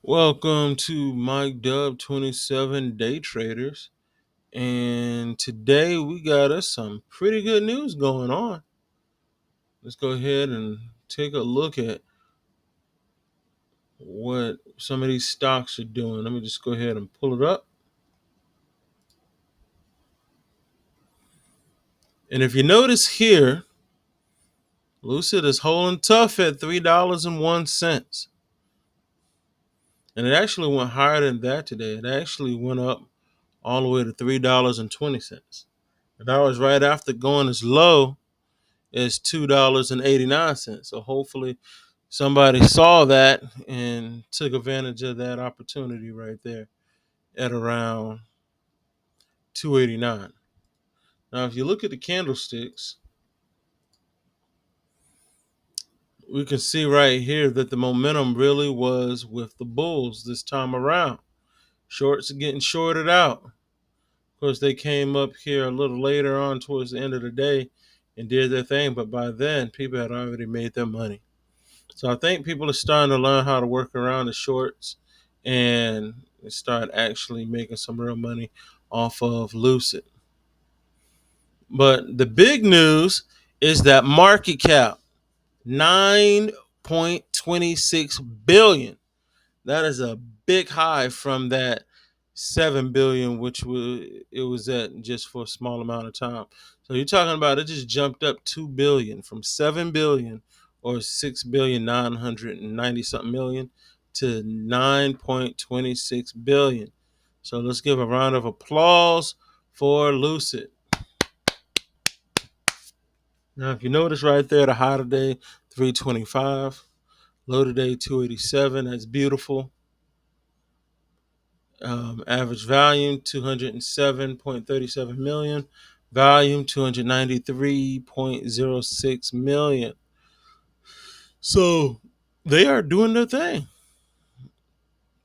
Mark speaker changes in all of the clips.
Speaker 1: Welcome to Mike Dub 27 Day Traders. And today we got us some pretty good news going on. Let's go ahead and take a look at what some of these stocks are doing. Let me just go ahead and pull it up. And if you notice here, Lucid is holding tough at $3.01. And it actually went higher than that today. It actually went up all the way to $3.20. And that was right after going as low is $2.89. So hopefully somebody saw that and took advantage of that opportunity right there at around 289. Now, if you look at the candlesticks, we can see right here that the momentum really was with the bulls this time around. Shorts are getting shorted out. Of course, they came up here a little later on towards the end of the day and did their thing, but by then, people had already made their money. So I think people are starting to learn how to work around the shorts and start actually making some real money off of Lucid. But the big news is that market cap, 9.26 billion. That is a big high from that 7 billion, which it was at just for a small amount of time. So you're talking about it just jumped up 2 billion from 7 billion or 6 billion 990 something million to 9.26 billion. So let's give a round of applause for Lucid. Now, if you notice right there, the high today 325, low today 287. That's beautiful. Average volume 207.37 million, volume 293.06 million. So they are doing their thing.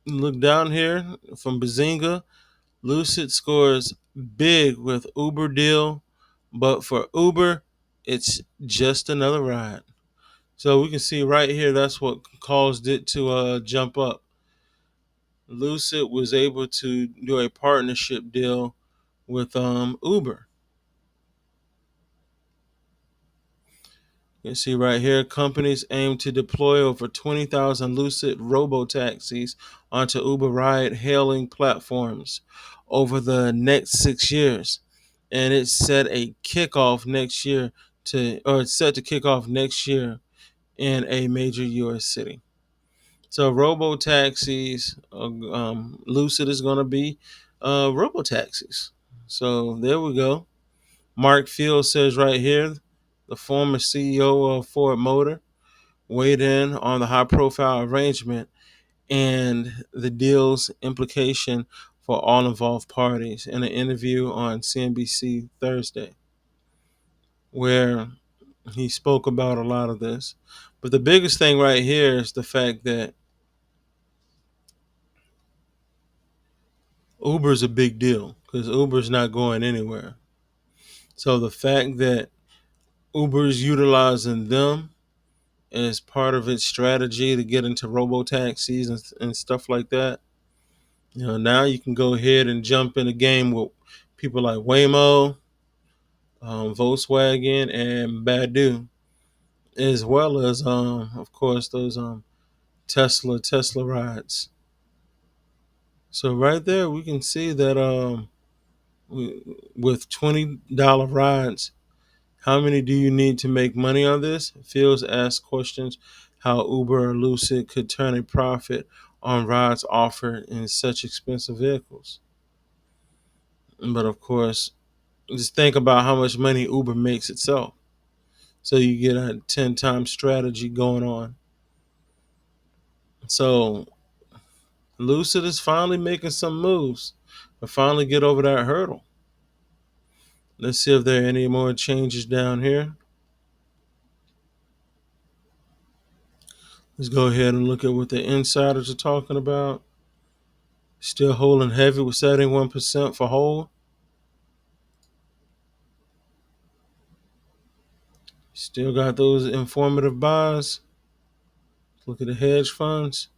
Speaker 1: Look down here from Bazinga. Lucid scores big with Uber deal, but for Uber, it's just another ride. So we can see right here that's what caused it to jump up. Lucid was able to do a partnership deal with Uber. You can see right here, companies aim to deploy over 20,000 Lucid robo-taxis onto Uber ride-hailing platforms over the next 6 years. And it's set a kickoff next year it's set to kick off next year in a major U.S. city. So robo-taxis, Lucid is going to be robo-taxis. So there we go. Mark Field says right here, the former CEO of Ford Motor weighed in on the high-profile arrangement and the deal's implication for all involved parties in an interview on CNBC Thursday, where he spoke about a lot of this. But the biggest thing right here is the fact that Uber's a big deal because Uber's not going anywhere. So the fact that Uber's utilizing them as part of its strategy to get into robo taxis and stuff like that, now you can go ahead and jump in the game with people like Waymo, Volkswagen, and Baidu, as well as, of course, those Tesla rides. So right there, we can see that with $20 rides, how many do you need to make money on this? Fields asked questions how Uber or Lucid could turn a profit on rides offered in such expensive vehicles. But of course, just think about how much money Uber makes itself. So you get a 10 times strategy going on. So Lucid is finally making some moves to finally get over that hurdle. Let's see if there are any more changes down here. Let's go ahead and look at what the insiders are talking about. Still holding heavy with 71% for hold. Still got those informative buys. Look at the hedge funds.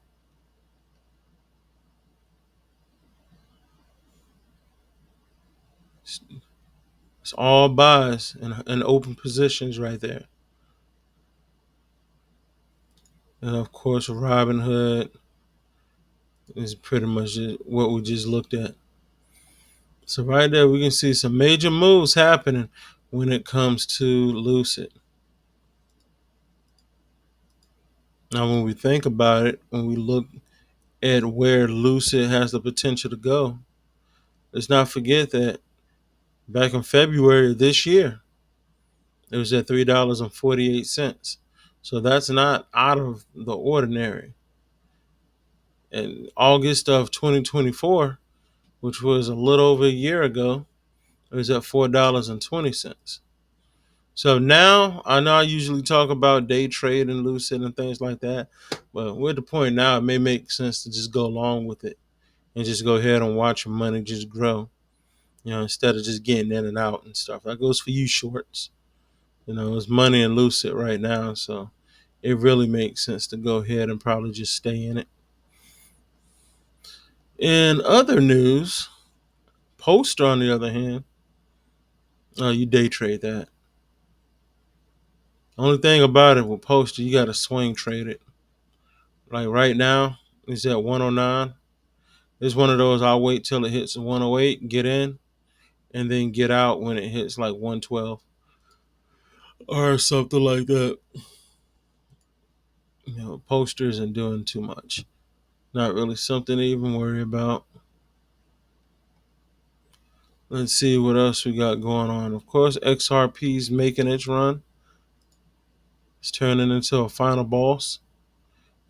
Speaker 1: It's all buys and open positions right there. And of course, Robinhood is pretty much what we just looked at. So right there, we can see some major moves happening when it comes to Lucid. Now, when we think about it, when we look at where Lucid has the potential to go, let's not forget that back in February of this year, it was at $3.48. So that's not out of the ordinary. In August of 2024, which was a little over a year ago, it was at $4.20. So now I know I usually talk about day trade and Lucid and things like that, but we're at the point now it may make sense to just go along with it and just go ahead and watch your money just grow, instead of just getting in and out and stuff. That goes for you shorts. It's money in Lucid right now, so it really makes sense to go ahead and probably just stay in it. In other news, Poster on the other hand, you day trade that. Only thing about it with Poster, you got to swing trade it. Like right now, it's at 109. It's one of those I'll wait till it hits 108, get in, and then get out when it hits like 112 or something like that. Poster isn't doing too much. Not really something to even worry about. Let's see what else we got going on. Of course, XRP's making its run. It's turning into a final boss.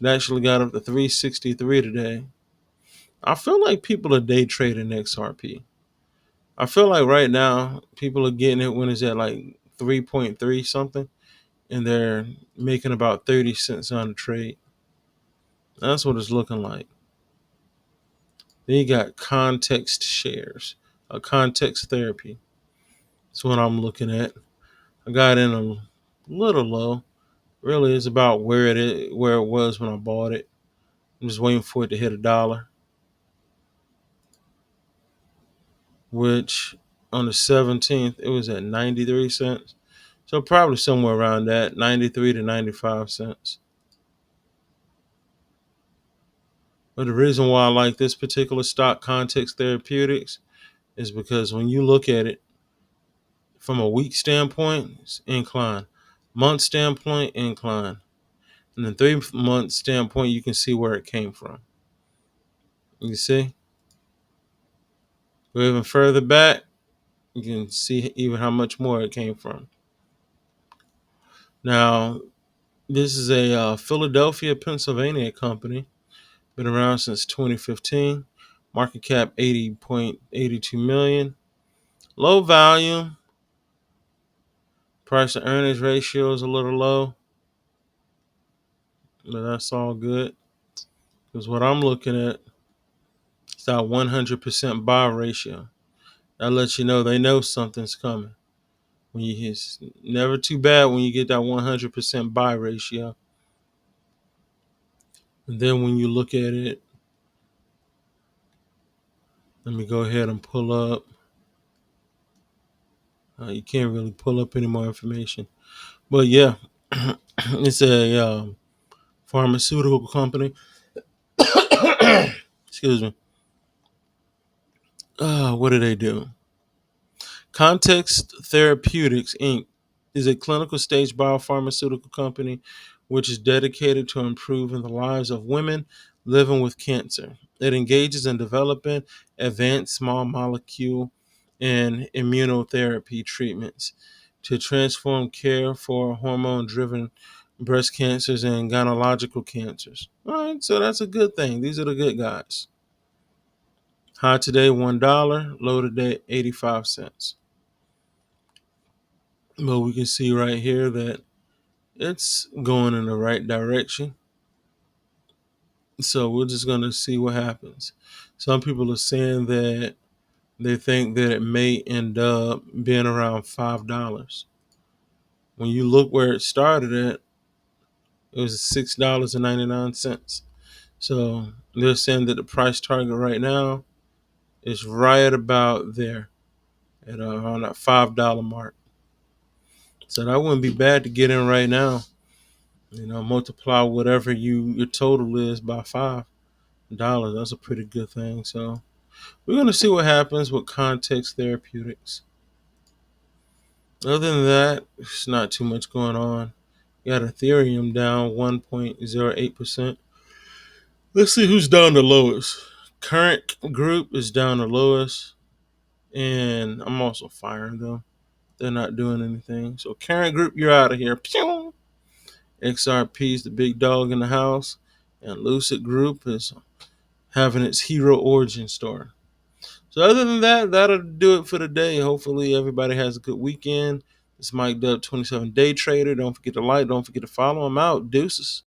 Speaker 1: It actually got up to 363 today. I feel like people are day trading XRP. I feel like right now people are getting it when it's at like 3.3 something, and they're making about 30 cents on the trade. That's what it's looking like. Then you got context shares, a context therapy. That's what I'm looking at. I got in a little low. Really, it's about where it was when I bought it. I'm just waiting for it to hit $1, which on the 17th it was at 93 cents. So probably somewhere around that, 93 to 95 cents. But the reason why I like this particular stock, Context Therapeutics, is because when you look at it from a week standpoint, it's incline. Month standpoint, incline. And then 3 month standpoint, you can see where it came from. You see? Go even further back, you can see even how much more it came from. Now, this is a Philadelphia, Pennsylvania company. Been around since 2015. Market cap 80.82 million. Low volume. Price to earnings ratio is a little low, but that's all good. Because what I'm looking at is that 100% buy ratio. That lets you know they know something's coming. It's never too bad when you get that 100% buy ratio. And then when you look at it, let me go ahead and pull up. You can't really pull up any more information. But yeah, it's a pharmaceutical company. Excuse me. What do they do? Context Therapeutics, Inc. is a clinical stage biopharmaceutical company which is dedicated to improving the lives of women living with cancer. It engages in developing advanced small molecule and immunotherapy treatments to transform care for hormone driven breast cancers and gynecological cancers. All right, so that's a good thing. These are the good guys. High today, $1. Low today, 85 cents. But we can see right here that it's going in the right direction. So we're just going to see what happens. Some people are saying that they think that it may end up being around $5. When you look where it started at, it was $6.99. So they're saying that the price target right now is right about there. at around that $5 mark. So that wouldn't be bad to get in right now. Multiply whatever your total is by $5. That's a pretty good thing. So we're gonna see what happens with Context Therapeutics. Other than that, it's not too much going on. You got Ethereum down 1.08%. Let's see who's down the lowest. Current Group is down the lowest, and I'm also firing them. They're not doing anything. So Current Group, you're out of here. Pew! XRP is the big dog in the house, and Lucid Group is having its hero origin story. So other than that, that'll do it for today. Hopefully everybody has a good weekend. It's Mike Dub, 27 Day Trader. Don't forget to like, don't forget to follow. I'm out. Deuces.